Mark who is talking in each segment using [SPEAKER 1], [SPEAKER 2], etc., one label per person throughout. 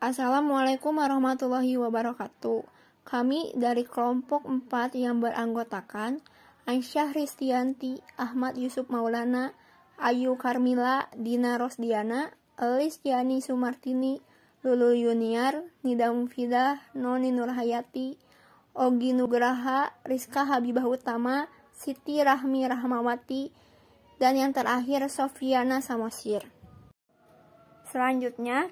[SPEAKER 1] Assalamualaikum warahmatullahi wabarakatuh. Kami dari kelompok 4 yang beranggotakan Aisyah Ristianti, Ahmad Yusuf Maulana, Ayu Karmila, Dina Rosdiana, Elis Yani Sumartini, Lulu Yuniar, Nida Mufidah, Noni Nurhayati, Ogi Nugraha, Rizka Habibah Utama, Siti Rahmi Rahmawati, dan yang terakhir Sofiana Samosir. Selanjutnya,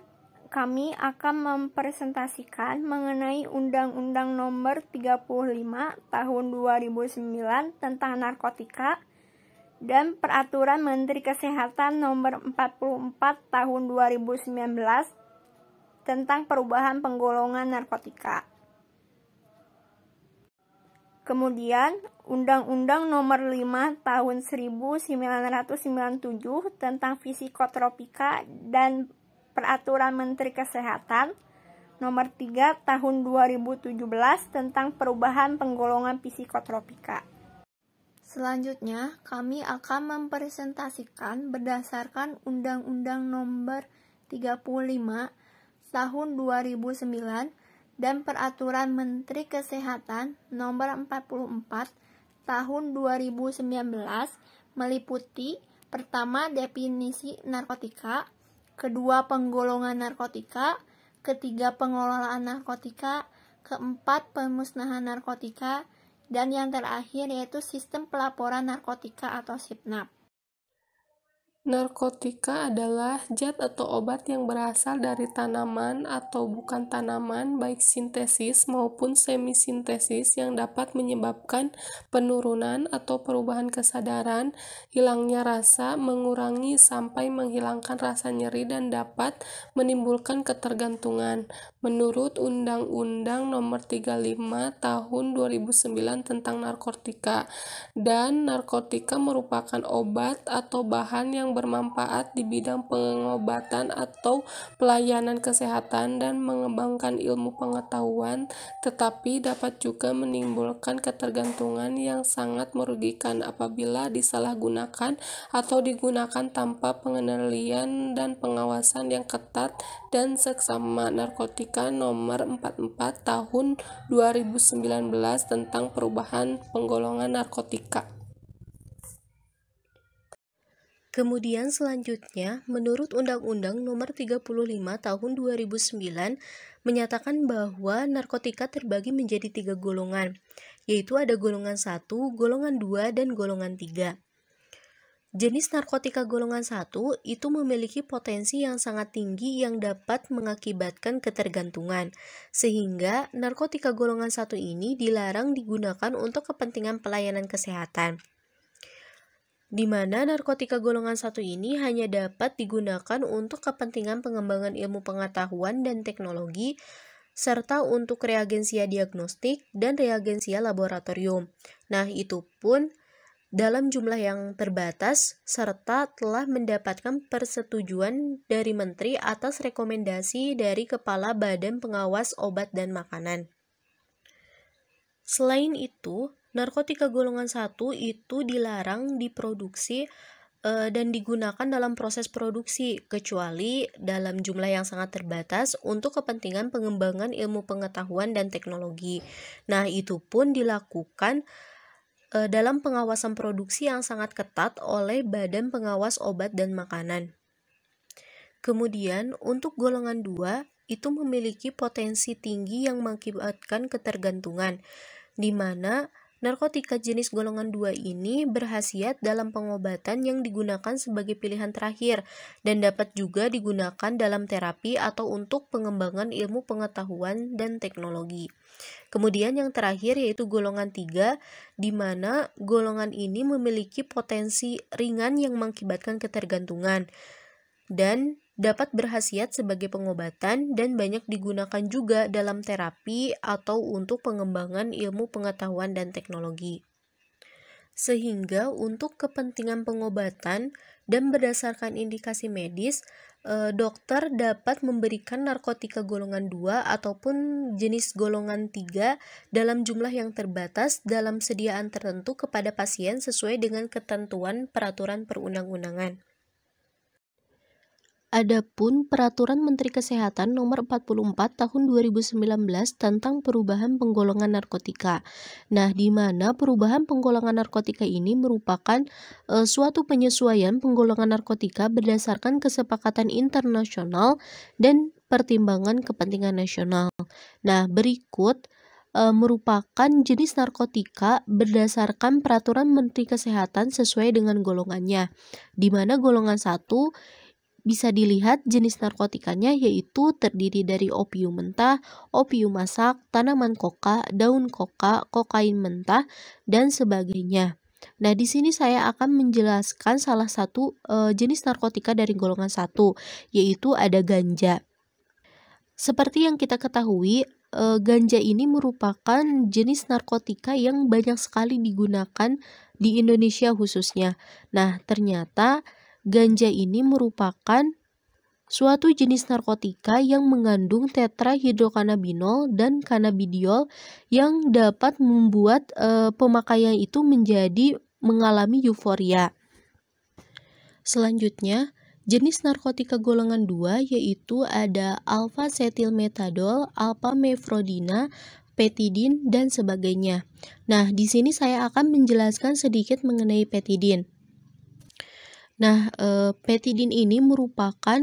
[SPEAKER 1] kami akan mempresentasikan mengenai Undang-Undang Nomor 35 Tahun 2009 tentang narkotika dan Peraturan Menteri Kesehatan Nomor 44 Tahun 2019 tentang perubahan penggolongan narkotika. Kemudian, Undang-Undang Nomor 5 Tahun 1997 tentang Psikotropika dan Peraturan Menteri Kesehatan Nomor 3 Tahun 2017 tentang perubahan penggolongan psikotropika. Selanjutnya, kami akan mempresentasikan berdasarkan Undang-Undang Nomor 35 Tahun 2009 dan Peraturan Menteri Kesehatan Nomor 44 Tahun 2019 meliputi pertama, definisi narkotika, kedua, penggolongan narkotika, ketiga, pengelolaan narkotika, keempat, pemusnahan narkotika, dan yang terakhir yaitu sistem pelaporan narkotika atau SIPNAP.
[SPEAKER 2] Narkotika adalah zat atau obat yang berasal dari tanaman atau bukan tanaman, baik sintesis maupun semisintesis, yang dapat menyebabkan penurunan atau perubahan kesadaran, hilangnya rasa, mengurangi sampai menghilangkan rasa nyeri, dan dapat menimbulkan ketergantungan. Menurut Undang-Undang Nomor 35 Tahun 2009 tentang narkotika, dan narkotika merupakan obat atau bahan yang bermanfaat di bidang pengobatan atau pelayanan kesehatan dan mengembangkan ilmu pengetahuan, tetapi dapat juga menimbulkan ketergantungan yang sangat merugikan apabila disalahgunakan atau digunakan tanpa pengendalian dan pengawasan yang ketat, dan seksama narkotika Nomor 44 Tahun 2019 tentang perubahan penggolongan narkotika.
[SPEAKER 3] Kemudian selanjutnya, menurut Undang-Undang Nomor 35 Tahun 2009 menyatakan bahwa narkotika terbagi menjadi 3 golongan, yaitu ada golongan 1, golongan 2, dan golongan 3. Jenis narkotika golongan 1 itu memiliki potensi yang sangat tinggi yang dapat mengakibatkan ketergantungan, sehingga narkotika golongan 1 ini dilarang digunakan untuk kepentingan pelayanan kesehatan, di mana narkotika golongan 1 ini hanya dapat digunakan untuk kepentingan pengembangan ilmu pengetahuan dan teknologi, serta untuk reagensia diagnostik dan reagensia laboratorium. Nah, itu pun dalam jumlah yang terbatas, serta telah mendapatkan persetujuan dari Menteri atas rekomendasi dari Kepala Badan Pengawas Obat dan Makanan. Selain itu, narkotika golongan 1 itu dilarang diproduksi dan digunakan dalam proses produksi, kecuali dalam jumlah yang sangat terbatas untuk kepentingan pengembangan ilmu pengetahuan dan teknologi. Nah, itu pun dilakukan dalam pengawasan produksi yang sangat ketat oleh Badan Pengawas Obat dan Makanan. Kemudian, untuk golongan 2, itu memiliki potensi tinggi yang mengakibatkan ketergantungan, di mana narkotika jenis golongan 2 ini berhasiat dalam pengobatan yang digunakan sebagai pilihan terakhir dan dapat juga digunakan dalam terapi atau untuk pengembangan ilmu pengetahuan dan teknologi. Kemudian yang terakhir yaitu golongan 3, di mana golongan ini memiliki potensi ringan yang mengakibatkan ketergantungan dan dapat berhasiat sebagai pengobatan dan banyak digunakan juga dalam terapi atau untuk pengembangan ilmu pengetahuan dan teknologi. Sehingga untuk kepentingan pengobatan dan berdasarkan indikasi medis, dokter dapat memberikan narkotika golongan 2 ataupun jenis golongan 3 dalam jumlah yang terbatas dalam sediaan tertentu kepada pasien sesuai dengan ketentuan peraturan perundang-undangan. Adapun Peraturan Menteri Kesehatan Nomor 44 Tahun 2019 tentang perubahan penggolongan narkotika. Nah, di mana perubahan penggolongan narkotika ini merupakan suatu penyesuaian penggolongan narkotika berdasarkan kesepakatan internasional dan pertimbangan kepentingan nasional. Nah, berikut merupakan jenis narkotika berdasarkan Peraturan Menteri Kesehatan sesuai dengan golongannya, di mana golongan 1 bisa dilihat jenis narkotikanya yaitu terdiri dari opium mentah, opium masak, tanaman koka, daun koka, kokain mentah, dan sebagainya. Nah, di sini saya akan menjelaskan salah satu jenis narkotika dari golongan 1, yaitu ada ganja. Seperti yang kita ketahui, ganja ini merupakan jenis narkotika yang banyak sekali digunakan di Indonesia khususnya. Nah, ternyata ganja ini merupakan suatu jenis narkotika yang mengandung tetrahidrokannabinol dan cannabidiol yang dapat membuat pemakaian itu menjadi mengalami euforia. Selanjutnya, jenis narkotika golongan 2 yaitu ada alfa-setilmetadol, alpha-mefrodina, petidin, dan sebagainya. Nah, di sini saya akan menjelaskan sedikit mengenai petidin. Nah, petidin ini merupakan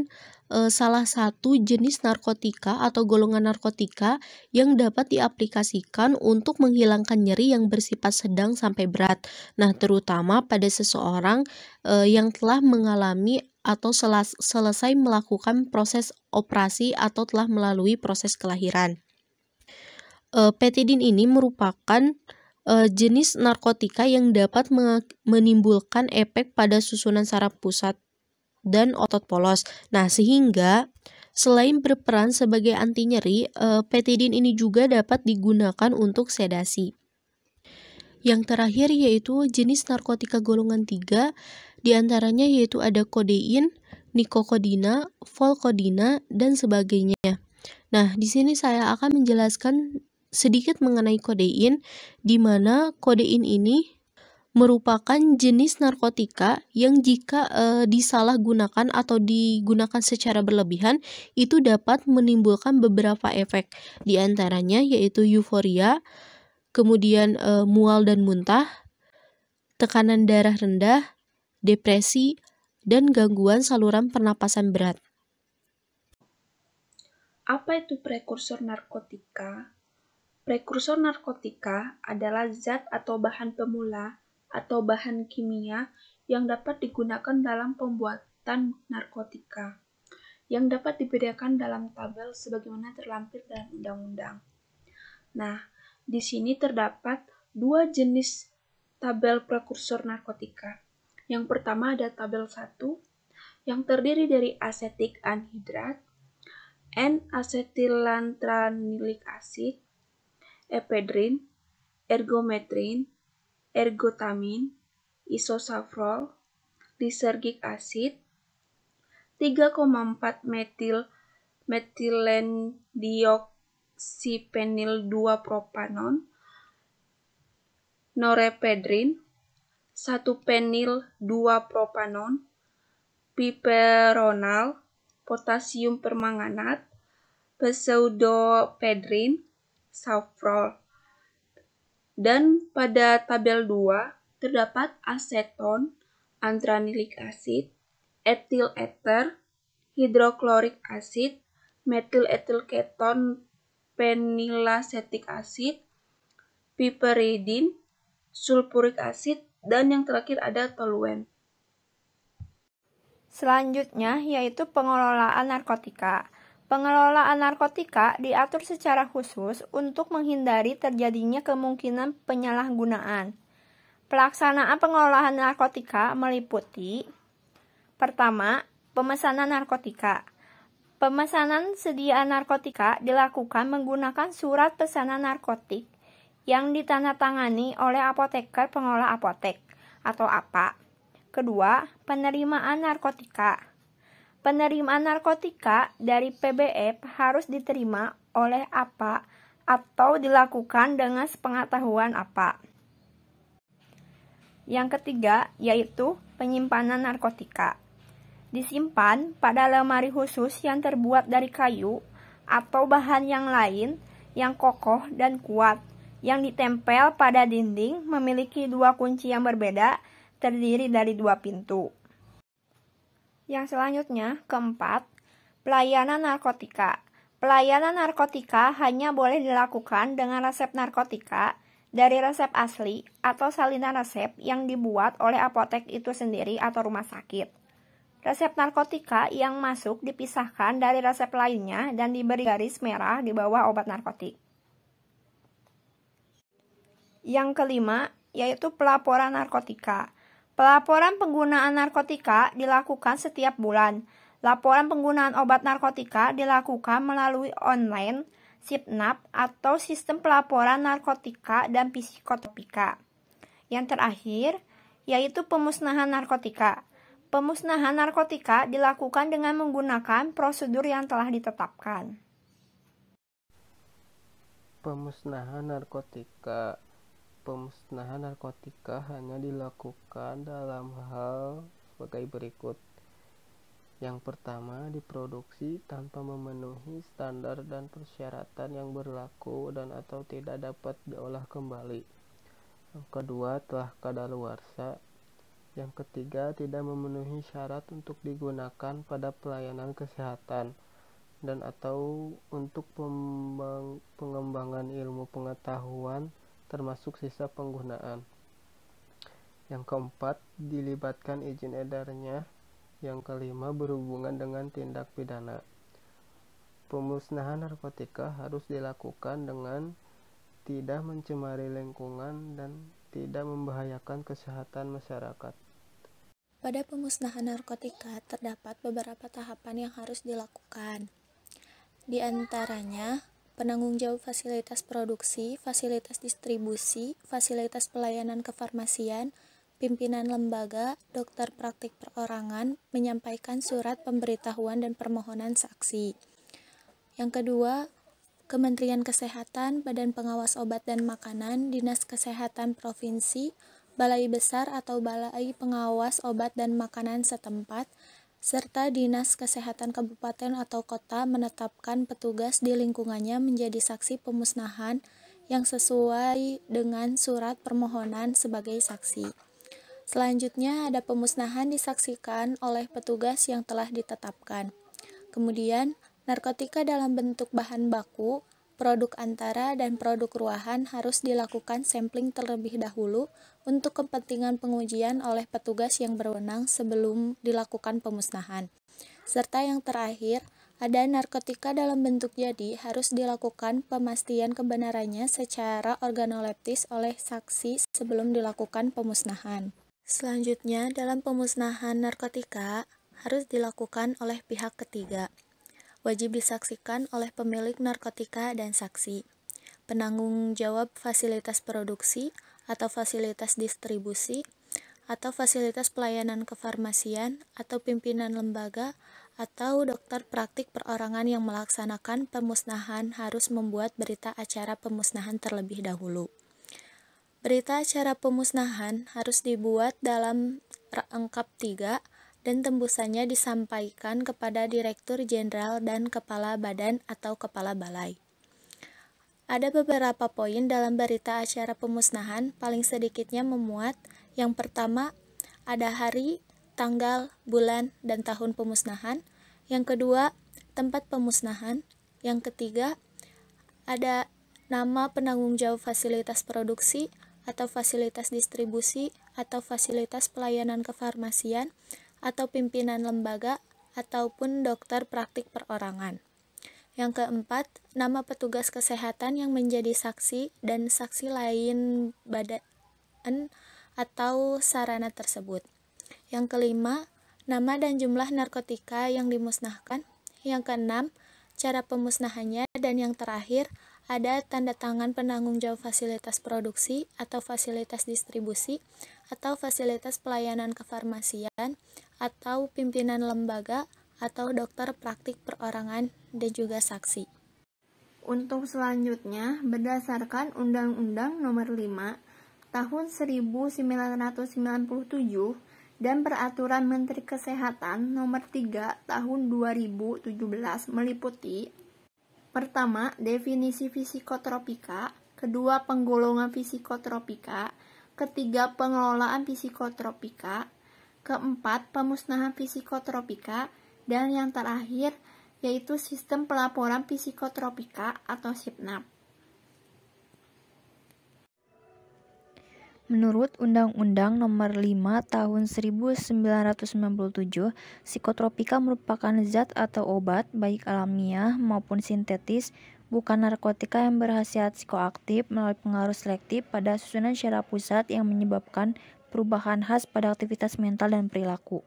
[SPEAKER 3] salah satu jenis narkotika atau golongan narkotika yang dapat diaplikasikan untuk menghilangkan nyeri yang bersifat sedang sampai berat. Nah, terutama pada seseorang yang telah mengalami atau selesai melakukan proses operasi atau telah melalui proses kelahiran. Petidin ini merupakan jenis narkotika yang dapat menimbulkan efek pada susunan saraf pusat dan otot polos. Nah, sehingga selain berperan sebagai anti nyeri, petidin ini juga dapat digunakan untuk sedasi. Yang terakhir yaitu jenis narkotika golongan 3, diantaranya yaitu ada kodein, nikokodina, volkodina, dan sebagainya. Nah, di sini saya akan menjelaskan sedikit mengenai kodein, di mana kodein ini merupakan jenis narkotika yang jika disalahgunakan atau digunakan secara berlebihan itu dapat menimbulkan beberapa efek, di antaranya yaitu euforia, kemudian mual dan muntah, tekanan darah rendah, depresi, dan gangguan saluran pernapasan berat.
[SPEAKER 4] Apa itu prekursor narkotika? Prekursor narkotika adalah zat atau bahan pemula atau bahan kimia yang dapat digunakan dalam pembuatan narkotika, yang dapat dibedakan dalam tabel sebagaimana terlampir dalam undang-undang. Nah, di sini terdapat 2 jenis tabel prekursor narkotika. Yang pertama ada tabel 1, yang terdiri dari asetik anhidrat, N-asetilantranilic acid, epedrin, ergometrin, ergotamin, isosafrol, lysergic acid, 3,4 metilendioksipenil 2-propanon, norepedrin, 1-penil 2-propanon, piperonal, potasium permanganat, pseudopedrin, safrol. Dan pada tabel 2 terdapat aseton, antranilic acid, etil ether, hidroklorik acid, metil etil keton, penilacetic acid, piperidin, sulfuric acid, dan yang terakhir ada toluen.
[SPEAKER 1] Selanjutnya yaitu pengelolaan narkotika. Pengelolaan narkotika diatur secara khusus untuk menghindari terjadinya kemungkinan penyalahgunaan. Pelaksanaan pengelolaan narkotika meliputi: pertama, pemesanan narkotika. Pemesanan sediaan narkotika dilakukan menggunakan surat pesanan narkotik yang ditandatangani oleh apoteker pengolah apotek atau APA. Kedua, penerimaan narkotika. Penerimaan narkotika dari PBF harus diterima oleh APA atau dilakukan dengan sepengetahuan APA. Yang ketiga, yaitu penyimpanan narkotika. disimpan pada lemari khusus yang terbuat dari kayu atau bahan yang lain yang kokoh dan kuat, yang ditempel pada dinding, memiliki 2 kunci yang berbeda, terdiri dari 2 pintu. Yang selanjutnya, keempat, pelayanan narkotika. Pelayanan narkotika hanya boleh dilakukan dengan resep narkotika dari resep asli atau salinan resep yang dibuat oleh apotek itu sendiri atau rumah sakit. Resep narkotika yang masuk dipisahkan dari resep lainnya dan diberi garis merah di bawah obat narkotik. Yang kelima, yaitu pelaporan narkotika. Pelaporan penggunaan narkotika dilakukan setiap bulan. Laporan penggunaan obat narkotika dilakukan melalui online, SIPNAP, atau Sistem Pelaporan Narkotika dan Psikotropika. Yang terakhir, yaitu pemusnahan narkotika. Pemusnahan narkotika dilakukan dengan menggunakan prosedur yang telah ditetapkan.
[SPEAKER 2] Pemusnahan narkotika. Pemusnahan narkotika hanya dilakukan dalam hal sebagai berikut. Yang pertama, diproduksi tanpa memenuhi standar dan persyaratan yang berlaku dan atau tidak dapat diolah kembali. Yang kedua, telah kadaluarsa. Yang ketiga, tidak memenuhi syarat untuk digunakan pada pelayanan kesehatan dan atau untuk pengembangan ilmu pengetahuan termasuk sisa penggunaan. Yang keempat, dilibatkan izin edarnya. Yang kelima, berhubungan dengan tindak pidana. Pemusnahan narkotika harus dilakukan dengan tidak mencemari lingkungan dan tidak membahayakan kesehatan masyarakat.
[SPEAKER 5] Pada pemusnahan narkotika terdapat beberapa tahapan yang harus dilakukan. Di antaranya, penanggung jawab fasilitas produksi, fasilitas distribusi, fasilitas pelayanan kefarmasian, pimpinan lembaga, dokter praktik perorangan menyampaikan surat pemberitahuan dan permohonan saksi. Yang kedua, Kementerian Kesehatan, Badan Pengawas Obat dan Makanan, Dinas Kesehatan Provinsi, Balai Besar atau Balai Pengawas Obat dan Makanan setempat, serta Dinas Kesehatan Kabupaten atau Kota menetapkan petugas di lingkungannya menjadi saksi pemusnahan yang sesuai dengan surat permohonan sebagai saksi. Selanjutnya ada pemusnahan disaksikan oleh petugas yang telah ditetapkan. Kemudian, narkotika dalam bentuk bahan baku, produk antara, dan produk ruahan harus dilakukan sampling terlebih dahulu untuk kepentingan pengujian oleh petugas yang berwenang sebelum dilakukan pemusnahan. Serta yang terakhir, ada narkotika dalam bentuk jadi harus dilakukan pemastian kebenarannya secara organoleptis oleh saksi sebelum dilakukan pemusnahan. Selanjutnya, dalam pemusnahan narkotika harus dilakukan oleh pihak ketiga. Wajib disaksikan oleh pemilik narkotika dan saksi, penanggung jawab fasilitas produksi atau fasilitas distribusi, atau fasilitas pelayanan kefarmasian, atau pimpinan lembaga, atau dokter praktik perorangan yang melaksanakan pemusnahan harus membuat berita acara pemusnahan terlebih dahulu. Berita acara pemusnahan harus dibuat dalam rangkap 3 dan tembusannya disampaikan kepada Direktur Jenderal dan Kepala Badan atau Kepala Balai. Ada beberapa poin dalam berita acara pemusnahan, paling sedikitnya memuat: yang pertama, ada hari, tanggal, bulan, dan tahun pemusnahan. Yang kedua, tempat pemusnahan. Yang ketiga, ada nama penanggung jawab fasilitas produksi atau fasilitas distribusi atau fasilitas pelayanan kefarmasian atau pimpinan lembaga, ataupun dokter praktik perorangan. Yang keempat, nama petugas kesehatan yang menjadi saksi dan saksi lain badan atau sarana tersebut. Yang kelima, nama dan jumlah narkotika yang dimusnahkan. Yang keenam, cara pemusnahannya. Dan yang terakhir, ada tanda tangan penanggung jawab fasilitas produksi atau fasilitas distribusi atau fasilitas pelayanan kefarmasian atau pimpinan lembaga atau dokter praktik perorangan dan juga saksi.
[SPEAKER 1] Untuk selanjutnya, berdasarkan Undang-Undang Nomor 5 Tahun 1997 dan Peraturan Menteri Kesehatan Nomor 3 Tahun 2017 meliputi: pertama, definisi psikotropika; kedua, penggolongan psikotropika; ketiga, pengelolaan psikotropika; keempat, pemusnahan psikotropika; dan yang terakhir yaitu sistem pelaporan psikotropika atau SIPNAP.
[SPEAKER 6] Menurut Undang-Undang Nomor 5 Tahun 1997, psikotropika merupakan zat atau obat, baik alamiah maupun sintetis, bukan narkotika yang berkhasiat psikoaktif melalui pengaruh selektif pada susunan syaraf pusat yang menyebabkan perubahan khas pada aktivitas mental dan perilaku.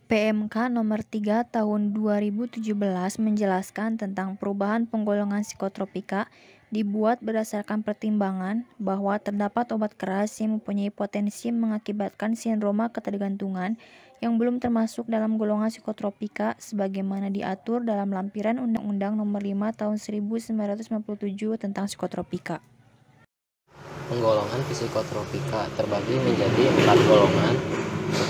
[SPEAKER 6] PMK Nomor 3 Tahun 2017 menjelaskan tentang perubahan penggolongan psikotropika dibuat berdasarkan pertimbangan bahwa terdapat obat keras yang mempunyai potensi mengakibatkan sindroma ketergantungan yang belum termasuk dalam golongan psikotropika sebagaimana diatur dalam lampiran Undang-Undang Nomor 5 Tahun 1997 tentang psikotropika.
[SPEAKER 7] Penggolongan psikotropika terbagi menjadi 4 golongan.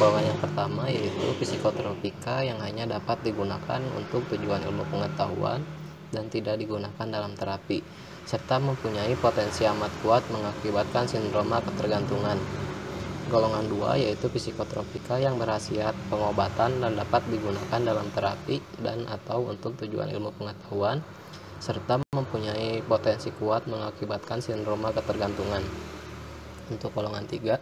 [SPEAKER 7] Golongan yang pertama yaitu psikotropika yang hanya dapat digunakan untuk tujuan ilmu pengetahuan dan tidak digunakan dalam terapi, serta mempunyai potensi amat kuat mengakibatkan sindroma ketergantungan. Golongan 2 yaitu psikotropika yang berkhasiat pengobatan dan dapat digunakan dalam terapi dan atau untuk tujuan ilmu pengetahuan, serta mempunyai potensi kuat mengakibatkan sindroma ketergantungan. Untuk golongan 3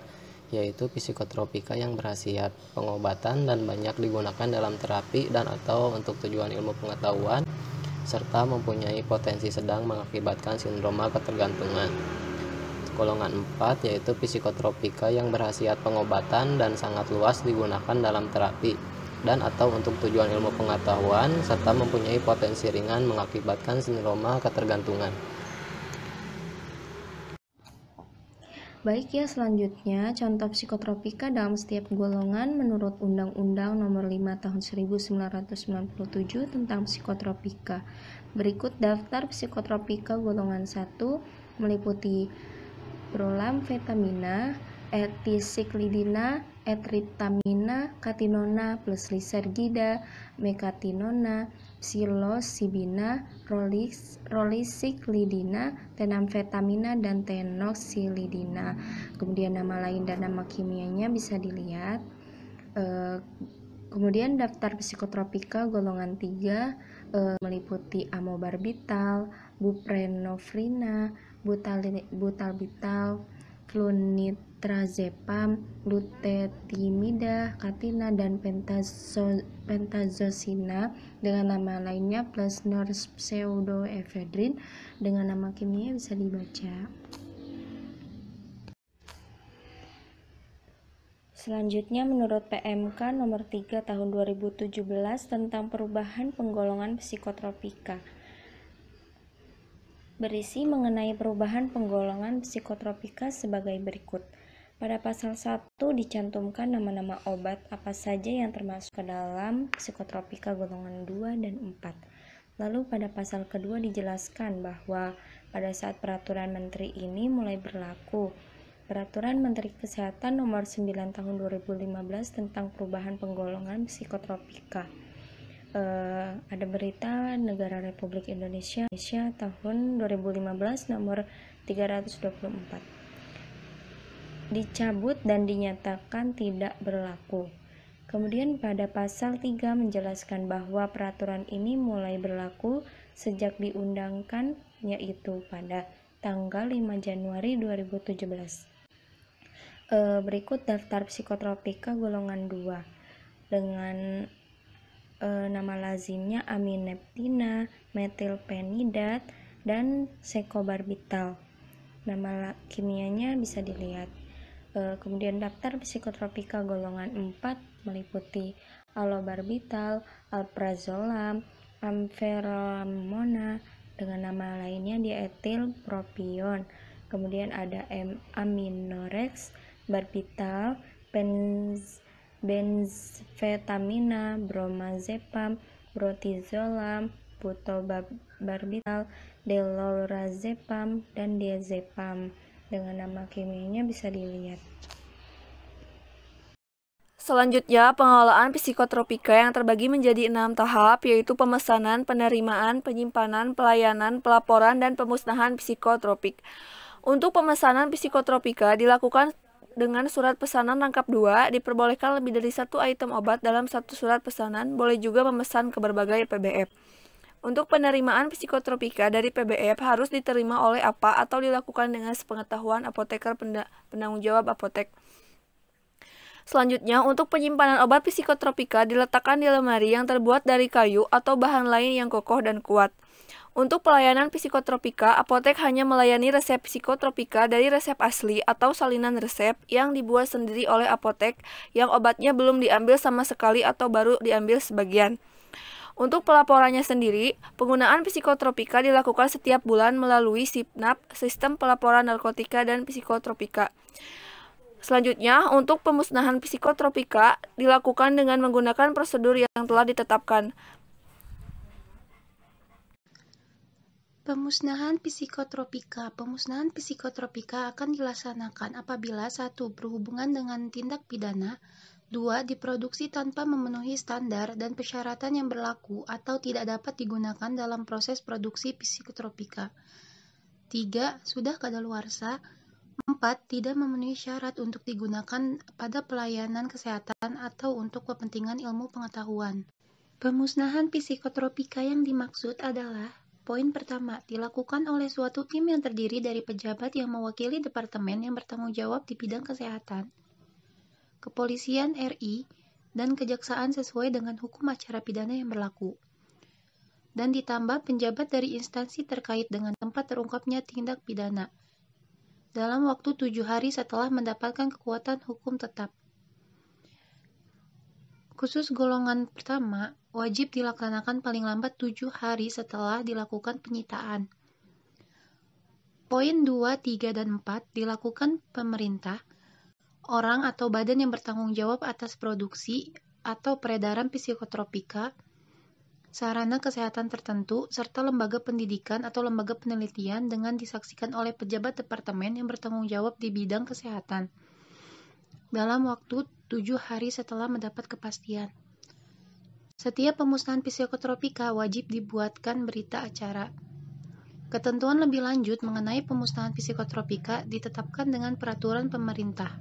[SPEAKER 7] yaitu psikotropika yang berkhasiat pengobatan dan banyak digunakan dalam terapi dan atau untuk tujuan ilmu pengetahuan, serta mempunyai potensi sedang mengakibatkan sindroma ketergantungan. Golongan 4 yaitu psikotropika yang berkhasiat pengobatan dan sangat luas digunakan dalam terapi dan atau untuk tujuan ilmu pengetahuan, serta mempunyai potensi ringan mengakibatkan sindroma ketergantungan.
[SPEAKER 6] Baik ya, selanjutnya contoh psikotropika dalam setiap golongan menurut Undang-Undang Nomor 5 Tahun 1997 tentang psikotropika. Berikut daftar psikotropika golongan 1 meliputi prolamfetamina, eticyclidina, etriptamina, katinona plus lisergida, mekatinona, psilocybina, rolicyclidina, tenamfetamina, dan tenoxylidina. Kemudian nama lain dan nama kimianya bisa dilihat. Kemudian daftar psikotropika golongan 3 meliputi amobarbital, buprenorfina, butalbital, flunitrazepam, lutetimida, katina, dan pentazocina dengan nama lainnya plus norpseudoephedrine dengan nama kimia bisa dibaca. Selanjutnya menurut PMK Nomor 3 Tahun 2017 tentang perubahan penggolongan psikotropika. Berisi mengenai perubahan penggolongan psikotropika sebagai berikut. Pada pasal 1 dicantumkan nama-nama obat apa saja yang termasuk ke dalam psikotropika golongan 2 dan 4. Lalu pada pasal kedua dijelaskan bahwa pada saat peraturan menteri ini mulai berlaku, Peraturan Menteri Kesehatan Nomor 9 Tahun 2015 tentang perubahan penggolongan psikotropika. Ada berita Negara Republik Indonesia tahun 2015 nomor 324 dicabut dan dinyatakan tidak berlaku. Kemudian pada pasal 3 menjelaskan bahwa peraturan ini mulai berlaku sejak diundangkan, yaitu pada tanggal 5 Januari 2017. Berikut daftar psikotropika golongan 2 dengan nama lazimnya amineptina, metilpenidat, dan sekobarbital. Nama kimianya bisa dilihat. Kemudian daftar psikotropika golongan 4 meliputi alobarbital, alprazolam, amferamona dengan nama lainnya dietil propion. Kemudian ada aminorex, barbital, benzfetamina, bromazepam, brotizolam, butobarbital, delorazepam, dan diazepam dengan nama kimianya bisa dilihat.
[SPEAKER 1] Selanjutnya, pengelolaan psikotropika yang terbagi menjadi 6 tahap, yaitu pemesanan, penerimaan, penyimpanan, pelayanan, pelaporan, dan pemusnahan psikotropik. Untuk pemesanan psikotropika dilakukan dengan surat pesanan rangkap 2, diperbolehkan lebih dari 1 item obat dalam satu surat pesanan, boleh juga memesan ke berbagai PBF. Untuk penerimaan psikotropika dari PBF harus diterima oleh APA atau dilakukan dengan sepengetahuan apoteker penanggung jawab apotek. Selanjutnya, untuk penyimpanan obat psikotropika diletakkan di lemari yang terbuat dari kayu atau bahan lain yang kokoh dan kuat. Untuk pelayanan psikotropika, apotek hanya melayani resep psikotropika dari resep asli atau salinan resep yang dibuat sendiri oleh apotek yang obatnya belum diambil sama sekali atau baru diambil sebagian. Untuk pelaporannya sendiri, penggunaan psikotropika dilakukan setiap bulan melalui SIPNAP, Sistem Pelaporan Narkotika dan Psikotropika. Selanjutnya, untuk pemusnahan psikotropika dilakukan dengan menggunakan prosedur yang telah ditetapkan.
[SPEAKER 4] Pemusnahan psikotropika. Pemusnahan psikotropika akan dilaksanakan apabila 1. Berhubungan dengan tindak pidana, 2. Diproduksi tanpa memenuhi standar dan persyaratan yang berlaku atau tidak dapat digunakan dalam proses produksi psikotropika, 3. Sudah kadaluarsa, 4. Tidak memenuhi syarat untuk digunakan pada pelayanan kesehatan atau untuk kepentingan ilmu pengetahuan. Pemusnahan psikotropika yang dimaksud adalah: poin pertama, dilakukan oleh suatu tim yang terdiri dari pejabat yang mewakili departemen yang bertanggung jawab di bidang kesehatan, Kepolisian RI, dan Kejaksaan sesuai dengan hukum acara pidana yang berlaku, dan ditambah penjabat dari instansi terkait dengan tempat terungkapnya tindak pidana, dalam waktu 7 hari setelah mendapatkan kekuatan hukum tetap. Khusus golongan pertama, wajib dilaksanakan paling lambat 7 hari setelah dilakukan penyitaan. Poin 2, 3, dan 4 dilakukan pemerintah, orang atau badan yang bertanggung jawab atas produksi atau peredaran psikotropika, sarana kesehatan tertentu, serta lembaga pendidikan atau lembaga penelitian dengan disaksikan oleh pejabat departemen yang bertanggung jawab di bidang kesehatan dalam waktu 7 hari setelah mendapat kepastian. Setiap pemusnahan psikotropika wajib dibuatkan berita acara. Ketentuan lebih lanjut mengenai pemusnahan psikotropika ditetapkan dengan peraturan pemerintah.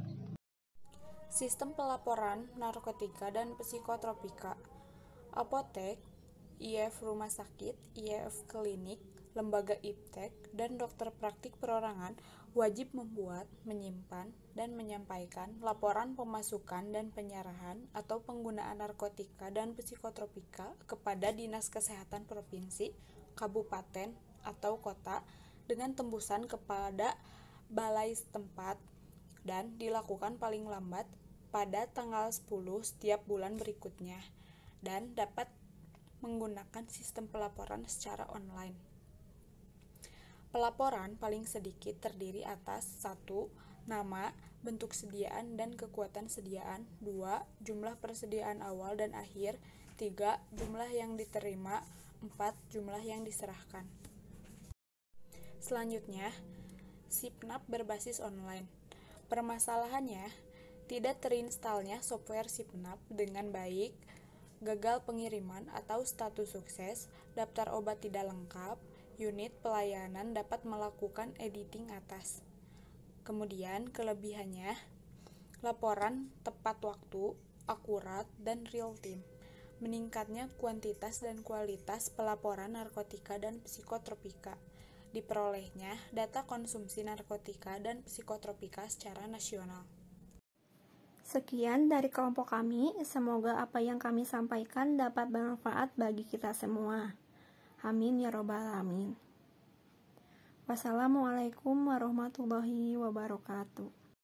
[SPEAKER 8] Sistem pelaporan narkotika dan psikotropika. Apotek, IF rumah sakit, IF klinik, lembaga iptek, dan dokter praktik perorangan wajib membuat, menyimpan, dan menyampaikan laporan pemasukan dan penyerahan atau penggunaan narkotika dan psikotropika kepada Dinas Kesehatan Provinsi, Kabupaten, atau Kota dengan tembusan kepada balai setempat dan dilakukan paling lambat pada tanggal 10 setiap bulan berikutnya dan dapat menggunakan sistem pelaporan secara online. Pelaporan paling sedikit terdiri atas 1. Nama, bentuk sediaan dan kekuatan sediaan, 2. Jumlah persediaan awal dan akhir, 3. Jumlah yang diterima, 4. Jumlah yang diserahkan. Selanjutnya, SIPNAP berbasis online. Permasalahannya, tidak terinstalnya software SIPNAP dengan baik, gagal pengiriman atau status sukses, daftar obat tidak lengkap, unit pelayanan dapat melakukan editing atas. Kemudian kelebihannya, laporan tepat waktu, akurat, dan real time. Meningkatnya kuantitas dan kualitas pelaporan narkotika dan psikotropika. Diperolehnya data konsumsi narkotika dan psikotropika secara nasional.
[SPEAKER 1] Sekian dari kelompok kami, semoga apa yang kami sampaikan dapat bermanfaat bagi kita semua. Amin ya robbal alamin. Wassalamualaikum warahmatullahi wabarakatuh.